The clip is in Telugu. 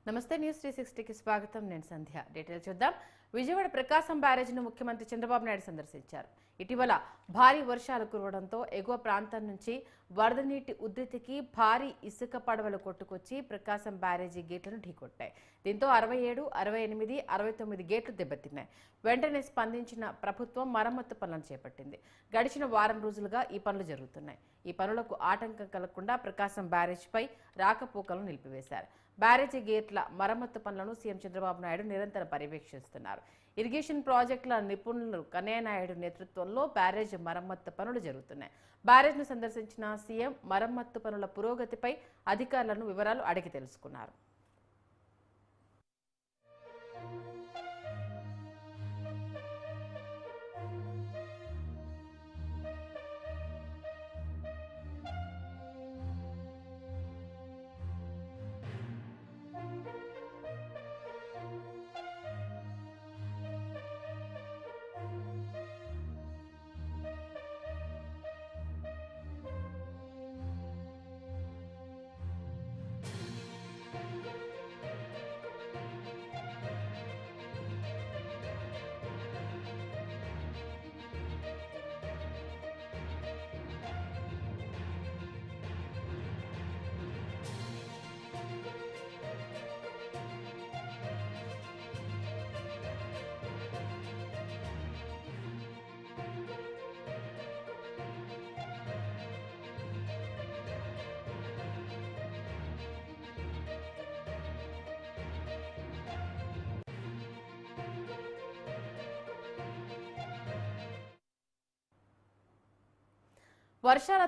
నమస్తే న్యూస్ 360 కి స్వాగతం. నేను సంధ్య. డీటెయిల్స్ చూద్దాం. విజయవాడ ప్రకాశం బ్యారేజ్ను ముఖ్యమంత్రి చంద్రబాబు నాయుడు సందర్శించారు. ఇటీవల భారీ వర్షాలు కురవడంతో ఎగువ ప్రాంతం నుంచి వరద నీటి ఉధృతికి భారీ ఇసుక పడవలు కొట్టుకొచ్చి ప్రకాశం బ్యారేజీ గేట్లను ఢీకొట్టాయి. దీంతో 67, 68, 69 గేట్లు దెబ్బతిన్నాయి. వెంటనే స్పందించిన ప్రభుత్వం మరమ్మతు పనులను చేపట్టింది. గడిచిన వారం రోజులుగా ఈ పనులు జరుగుతున్నాయి. ఈ పనులకు ఆటంకం కలగకుండా ప్రకాశం బ్యారేజ్పై రాకపోకలను నిలిపివేశారు. బ్యారేజీ గేట్ల మరమ్మతు పనులను సీఎం చంద్రబాబు నాయుడు నిరంతరం పర్యవేక్షిస్తున్నారు. ఇరిగేషన్ ప్రాజెక్టుల నిపుణులు కన్నయ్య నాయుడు నేతృత్వంలో బ్యారేజ్ మరమ్మతు పనులు జరుగుతున్నాయి. బ్యారేజ్ను సందర్శించిన సీఎం మరమ్మతు పనుల పురోగతిపై అధికారులను వివరాలు అడిగి తెలుసుకున్నారు. వర్షాల